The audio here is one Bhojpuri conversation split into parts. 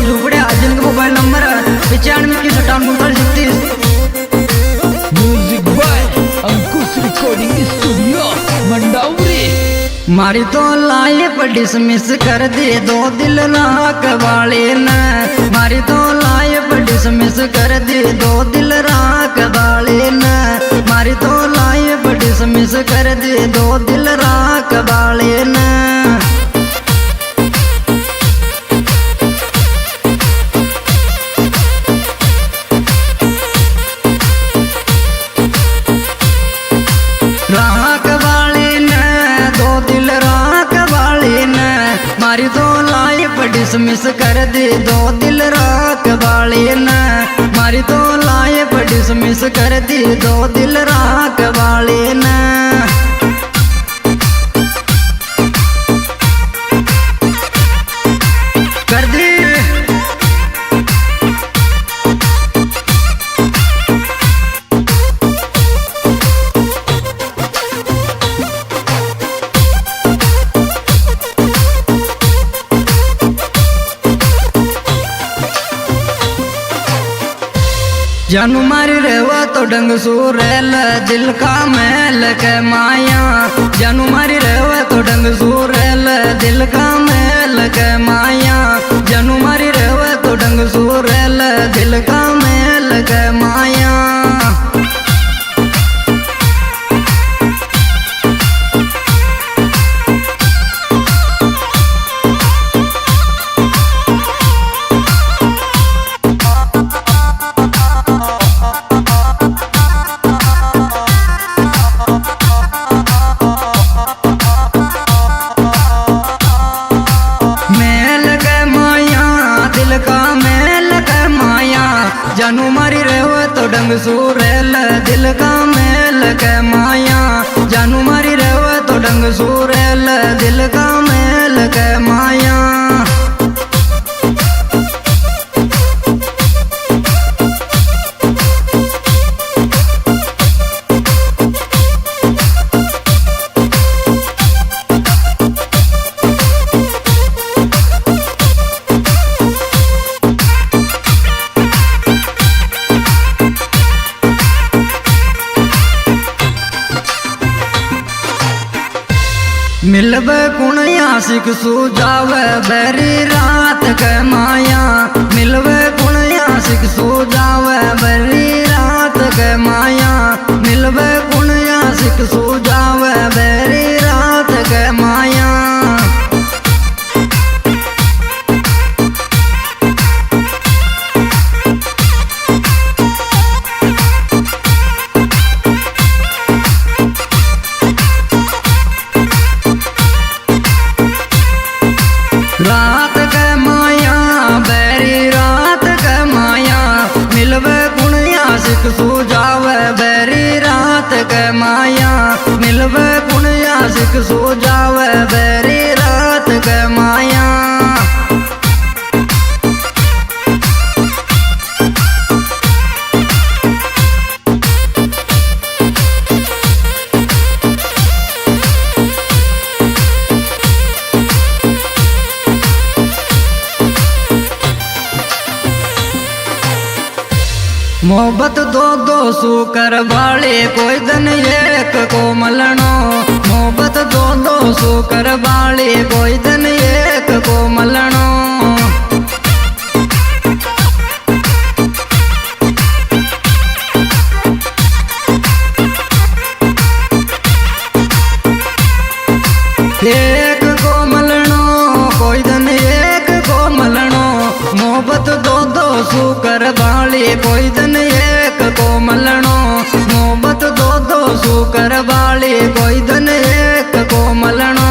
झुपड़े जिनका mobile number 95 music by Ankush recording studio Mandauri. मारी तो लाइफ डिसमिस कर दे दो दिल राख वाले ने, मारी तो लाइफ डिसमिस कर दे दो दिल राख वाले ने, मारी तो लाइफ डिसमिस कर दे दो दिल राख वाले ने। राख वाले ने दो दिल राख वाले ने, मारी दो लाइफ डिसमिस कर दे दो दिल राख वाले ने, मारी दो लाइफ डिसमिस कर दे दो दिल राख वाले ने। कर दी जानू मारी रेवा तो डंग सूरेल दिल का मैल के माया, जानू मारी रेवा तो डंग सूरेल दिल का मैल के माया, जानू मारी रेवा तो डंग सूरेल दिल का मैल के माया। जानू मारी रेवा तो डंग सूरेल दिल का मेल के माया, जानू मारी रेवा तो डंग सूरेल दिल का मेल के माया। मिलवे कुण आशिक सूझावे बेरी रात के माया, मिलवे कुण आशिक सूझावे बेरी रात के माया, मिलवे कुण आशिक सूझावे बेरी रात के माया। रात के माया बेरी रात के माया, मिलवे कुण आशिक सूझावे बेरी रात के माया, मिलवे कुण आशिक सूझावे बेरी रात के माया। मोहब्बत दो दो सू कर वाले कोई दिन एक को मलनो, मोहब्बत दो दो सू कर वाले कोई दिन एक को मलनो। एक को मलनो कोई दिन एक को मलनो, मोहब्बत दो दो सू कर वाले कोई दिन एक को मलनो, मोहब्बत दो दो सू कर वाले कोई दिन एक को मलनो।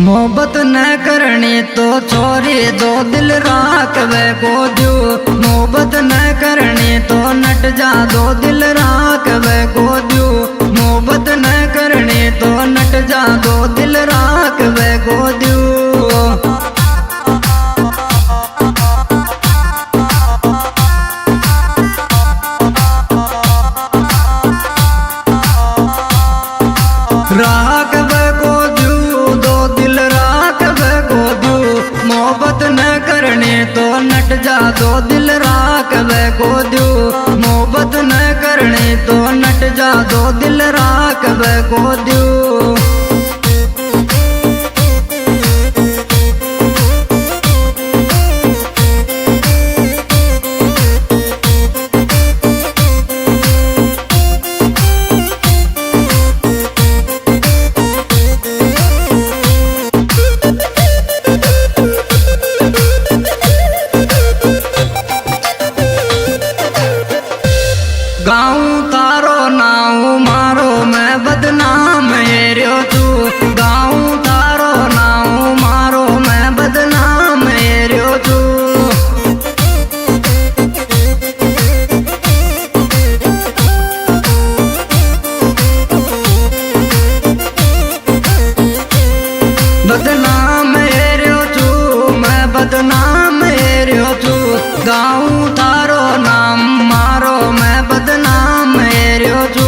मोहब्बत न करनी तो छोरी दो दिल राखवे को दू। मोहब्बत न करनी तो नट जा दो दिल राखवे को दू। मोहब्बत न करनी तो नट जा दो दिल राखवे को दू। राखवे को दू दो दिल राखवे को दू। मोहब्बत न करनी तो नट जा दो दिल राखवे को दू। मोहब्बत न करनी तो नट जा दो दिल राखवे को दू। गाँव तारो नाऊ मारो मैं बदनाम हेरियो तू। गाँव तारो नाऊ मारो मैं बदनाम हेरियो तू। बदनाम हेरियो तू मैं बदनाम हेरियो तू। गाँव तारो नाम मारो मैं बदनाम हेरियो तू।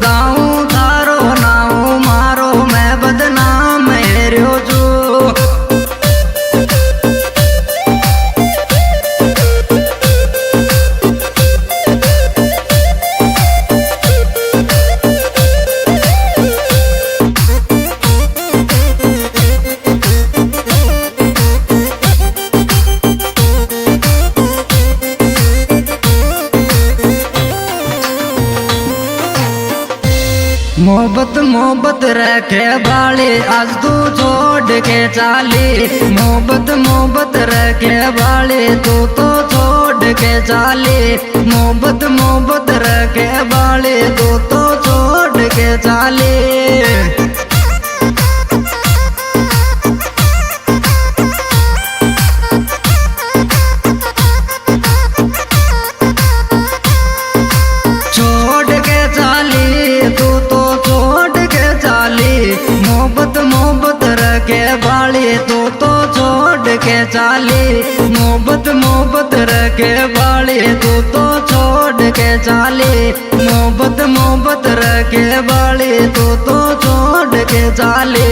गाँव तारो नाऊ मारो मैं बदनाम हेरियो तू। मोहब्बत मोहब्बत रखे बाली आज तू छोड़ के चाली। मोहब्बत मोहब्बत रखे बाली तू तो छोड़ के चाली। मोहब्बत मोहब्बत रखे बाली तू तो छोड़ के चाली। मोहब्बत मोहब्बत रखे बाली तू तो छोड़ के चाली। मोहब्बत मोहब्बत रखे बाली तू तो छोड़ के चाली। मोहब्बत मोहब्बत रखे बाली तू तो छोड़ के चाली।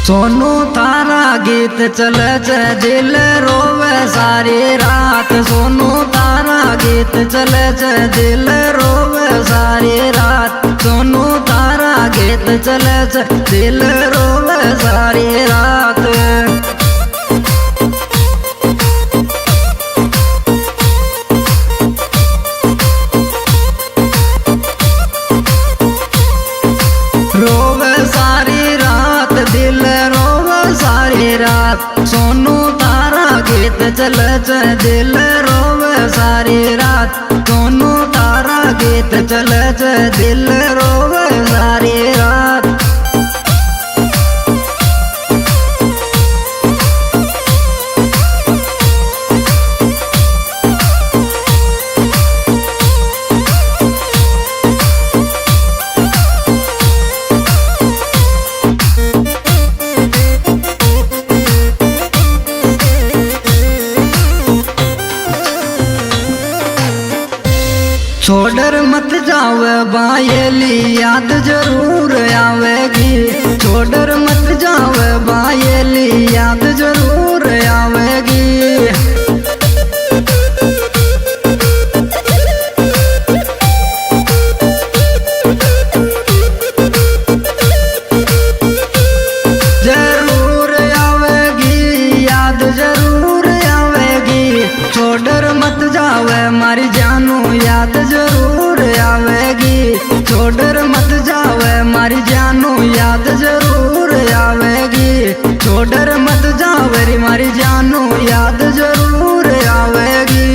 सोनू तारा गीत चले चे दिल रोवे सारी रात। सोनू तारा गीत चले चे दिल रोवे सारी रात। सोनू तारा गीत चले चे दिल रोवे सारी रात। रोवे सारी रात दिल रोवे सारी रात। सोनू तारा गीत चले चे दिल रोवे सारी रात। सोनू तारा गीत चले चे दिल रोवे सारी रात। छोड़र मत जावे बायली याद जरूर आवेगी। छोड़र मत जावे बायली याद जरूर आवेगी। जरूर आवेगी याद जरूर आवेगी। छोड़र मत जावे मारी जानू याद जरूर आवेगी। छोड़ मत जावे मारी जानू याद जरूर आवेगी। छोड़ मत जावे रे मारी जानू याद जरूर आवेगी।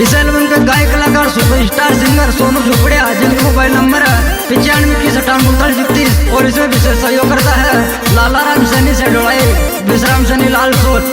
इस एल्बम के गायक कलाकार सुपरस्टार सिंगर सोनू झोपड़िया, जिनका मोबाइल नंबर है 95 और इसमें विशेष सहयोग करता है लाला राम सैनी से डोड़ाई, विश्राम सैनी लाल सोच।